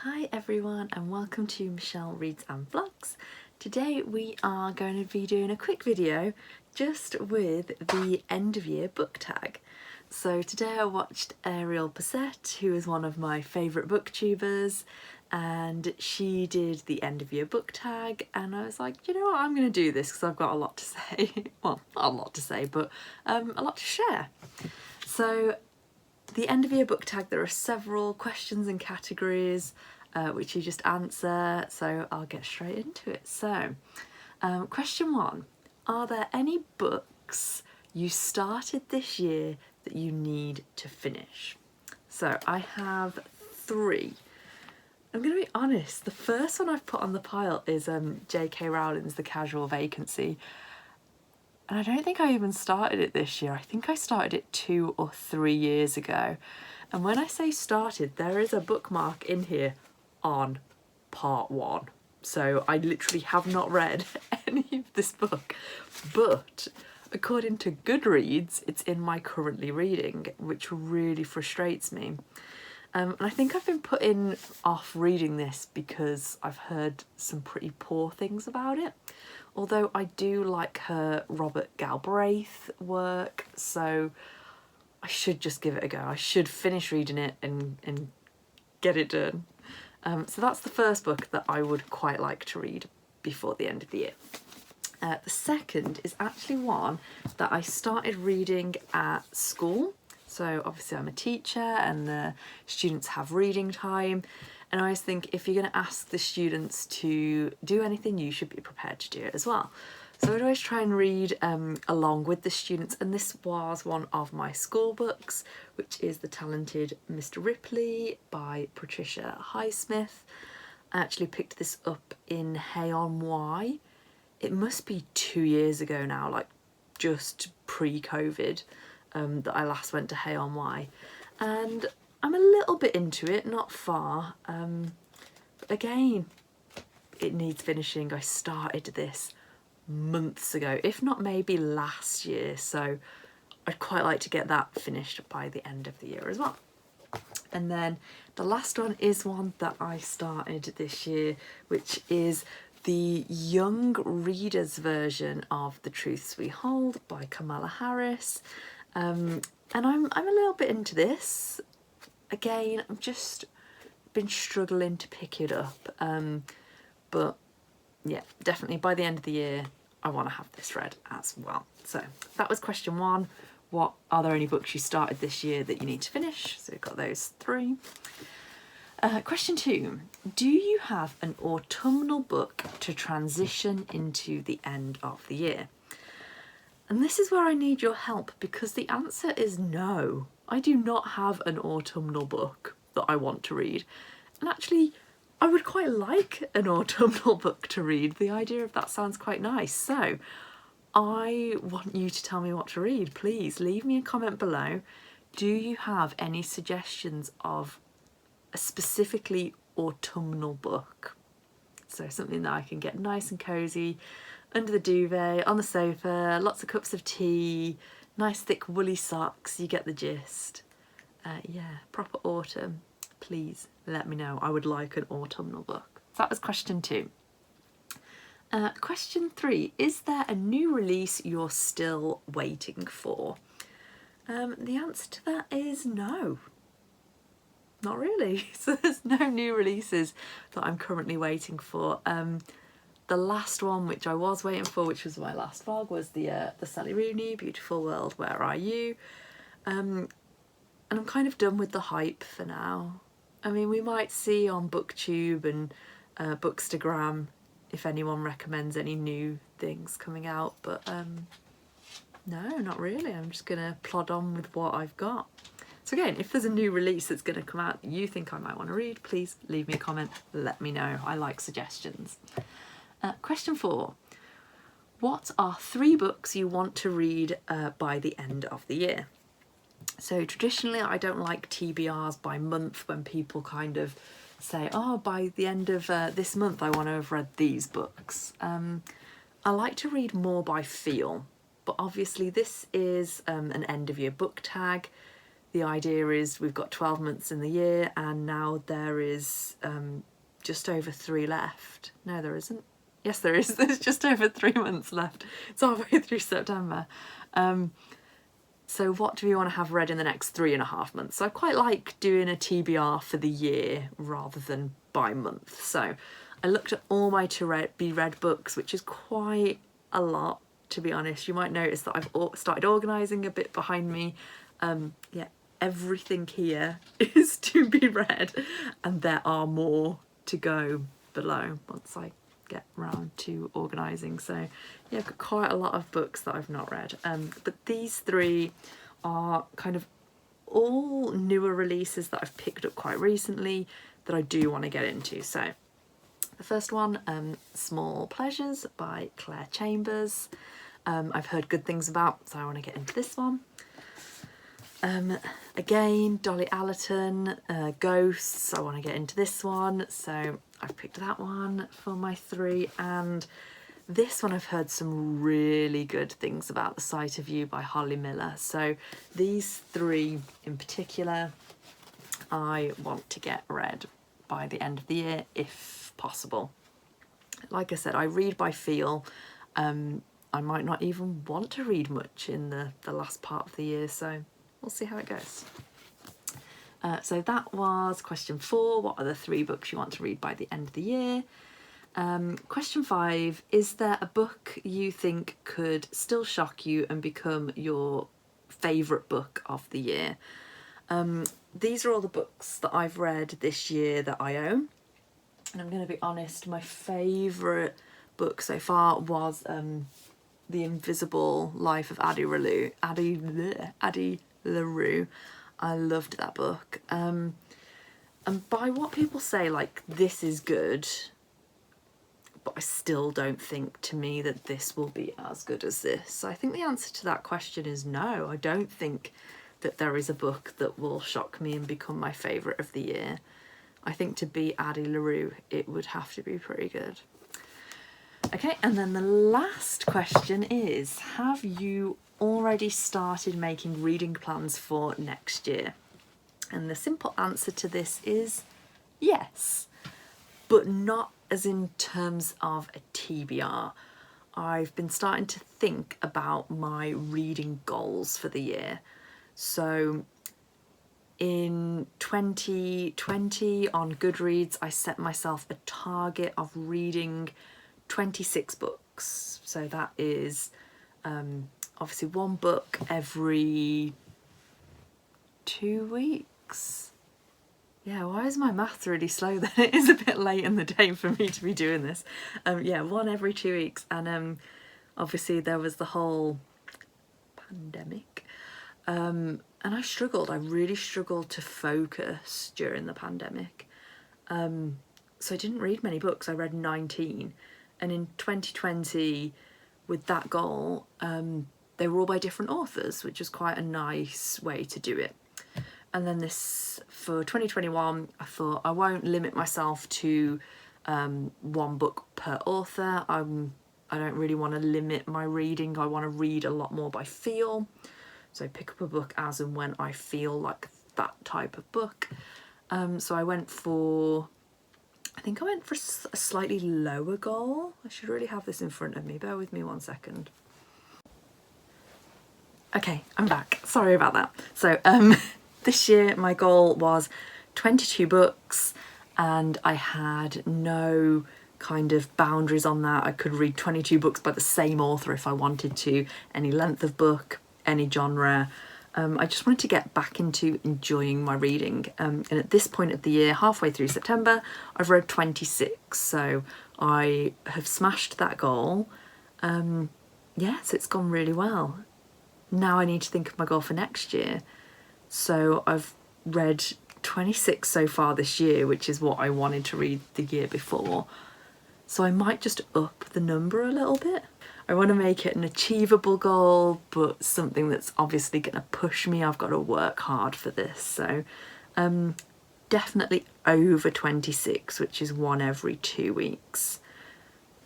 Hi everyone and welcome to Michelle Reads and Vlogs. Today we are going to be doing a quick video just with the end of year book tag. So today I watched Ariel Passette, who is one of my favourite booktubers, and she did the end of year book tag, and I was like, you know what, I'm going to do this because I've got a lot to say. Well, not a lot to say, but a lot to share. So the end of year book tag, there are several questions and categories which you just answer, so I'll get straight into it. So question 1, are there any books you started this year that you need to finish? So I have 3. I'm going to be honest, the first one I've put on the pile is J.K. Rowling's The Casual Vacancy. And I don't think I even started it this year. I think I started it 2 or 3 years ago. And when I say started, there is a bookmark in here on part 1. So I literally have not read any of this book. But according to Goodreads, it's in my currently reading, which really frustrates me. And I think I've been putting off reading this because I've heard some pretty poor things about it. Although I do like her Robert Galbraith work, so I should just give it a go. I should finish reading it and get it done. So that's the first book that I would quite like to read before the end of the year. The second is actually one that I started reading at school. So obviously I'm a teacher and the students have reading time. And I always think if you're going to ask the students to do anything, you should be prepared to do it as well. So I'd always try and read along with the students, and this was one of my school books, which is The Talented Mr. Ripley by Patricia Highsmith. I actually picked this up in Hay on Wye. It must be 2 years ago now, like just pre-COVID, that I last went to Hay on Wye. And I'm a little bit into it, not far, but again, it needs finishing. I started this months ago, if not maybe last year, so I'd quite like to get that finished by the end of the year as well. And then the last one is one that I started this year, which is the young readers version of The Truths We Hold by Kamala Harris. And I'm a little bit into this. Again, I've just been struggling to pick it up, but yeah, definitely by the end of the year I want to have this read as well. So that was question 1. What are there any books you started this year that you need to finish? So we've got those 3. Question 2, do you have an autumnal book to transition into the end of the year? And this is where I need your help, because the answer is no. I do not have an autumnal book that I want to read. And actually, I would quite like an autumnal book to read. The idea of that sounds quite nice. So I want you to tell me what to read. Please leave me a comment below. Do you have any suggestions of a specifically autumnal book? So something that I can get nice and cozy under the duvet, on the sofa, lots of cups of tea, nice thick woolly socks, you get the gist. Yeah, proper autumn. Please let me know. I would like an autumnal book. So that was question 2. Question 3, is there a new release you're still waiting for? The answer to that is no. Not really. So there's no new releases that I'm currently waiting for. The last one which I was waiting for, which was my last vlog, was the Sally Rooney, Beautiful World, Where Are You? And I'm kind of done with the hype for now. I mean, we might see on BookTube and Bookstagram if anyone recommends any new things coming out, but no, not really. I'm just gonna plod on with what I've got. So again, if there's a new release that's going to come out that you think I might want to read, please leave me a comment, let me know. I like suggestions. Question 4. What are 3 books you want to read by the end of the year? So traditionally I don't like TBRs by month, when people kind of say, oh, by the end of this month I want to have read these books. I like to read more by feel, but obviously this is an end of year book tag. the idea is we've got 12 months in the year, and now there is just over 3 left. No, there isn't. Yes, there is. There's just over 3 months left. It's halfway through September. So what do we want to have read in the next 3.5 months? So I quite like doing a TBR for the year rather than by month. So I looked at all my to be read books, which is quite a lot, to be honest. You might notice that I've started organising a bit behind me. Yeah, everything here is to be read, and there are more to go below once I get round to organising. So yeah, I've got quite a lot of books that I've not read, but these 3 are kind of all newer releases that I've picked up quite recently that I do want to get into. So the first one, Small Pleasures by Claire Chambers. I've heard good things about, so I want to get into this one. Again, Dolly Allerton, Ghosts. I want to get into this one, so I've picked that one for my 3. And this one I've heard some really good things about, The Sight of You by Holly Miller. So these 3 in particular I want to get read by the end of the year if possible. Like I said, I read by feel. I might not even want to read much in the last part of the year, so we'll see how it goes. So that was question 4. What are the 3 books you want to read by the end of the year? Question 5. Is there a book you think could still shock you and become your favourite book of the year? These are all the books that I've read this year that I own. And I'm going to be honest, my favourite book so far was The Invisible Life of Addie LaRue. I loved that book. And by what people say, like, this is good, but I still don't think, to me, that this will be as good as this. So I think the answer to that question is no. I don't think that there is a book that will shock me and become my favourite of the year. I think to be Addie LaRue, it would have to be pretty good. Okay, and then the last question is, have you already started making reading plans for next year? And the simple answer to this is yes, but not as in terms of a TBR. I've been starting to think about my reading goals for the year. So in 2020 on Goodreads, I set myself a target of reading 26 books. So that is obviously 1 book every 2 weeks. Yeah, why is my maths really slow then? It is a bit late in the day for me to be doing this. Yeah, 1 every 2 weeks. And obviously there was the whole pandemic. And I struggled. I really struggled to focus during the pandemic. So I didn't read many books. I read 19. And in 2020, with that goal, they were all by different authors, which is quite a nice way to do it. And then this, for 2021, I thought I won't limit myself to 1 book per author. I don't really want to limit my reading. I want to read a lot more by feel. So pick up a book as and when I feel like that type of book. So I went for a slightly lower goal. I should really have this in front of me. Bear with me 1 second. Okay, I'm back. Sorry about that. So this year my goal was 22 books, and I had no kind of boundaries on that. I could read 22 books by the same author if I wanted to, any length of book, any genre. I just wanted to get back into enjoying my reading. And at this point of the year, halfway through September, I've read 26. So I have smashed that goal. Yeah, so it's gone really well. Now I need to think of my goal for next year. So I've read 26 so far this year, which is what I wanted to read the year before. So I might just up the number a little bit. I want to make it an achievable goal, but something that's obviously going to push me. I've got to work hard for this. So definitely over 26, which is 1 every 2 weeks.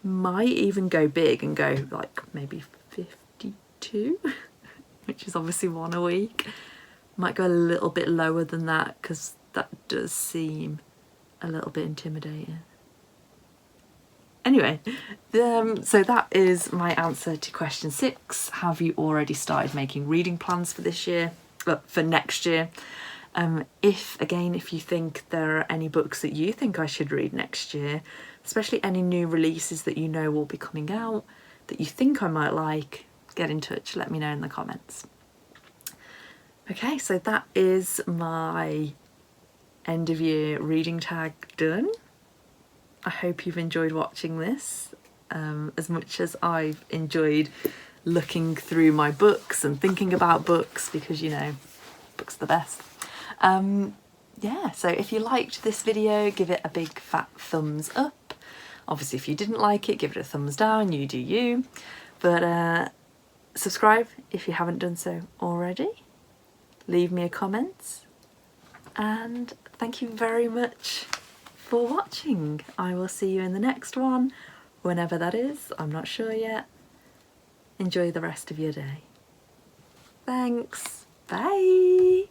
Might even go big and go like maybe 52, which is obviously 1 a week. Might go a little bit lower than that because that does seem a little bit intimidating. Anyway, so that is my answer to question 6. Have you already started making reading plans for this year, for next year? If you think there are any books that you think I should read next year, especially any new releases that you know will be coming out that you think I might like, get in touch, let me know in the comments. Okay, so that is my end of year reading tag done. I hope you've enjoyed watching this as much as I've enjoyed looking through my books and thinking about books, because you know, books are the best. Yeah, so if you liked this video, give it a big fat thumbs up. Obviously if you didn't like it, give it a thumbs down, you do you. But subscribe if you haven't done so already. Leave me a comment, and thank you very much for watching. I will see you in the next one, whenever that is, I'm not sure yet. Enjoy the rest of your day. Thanks, bye!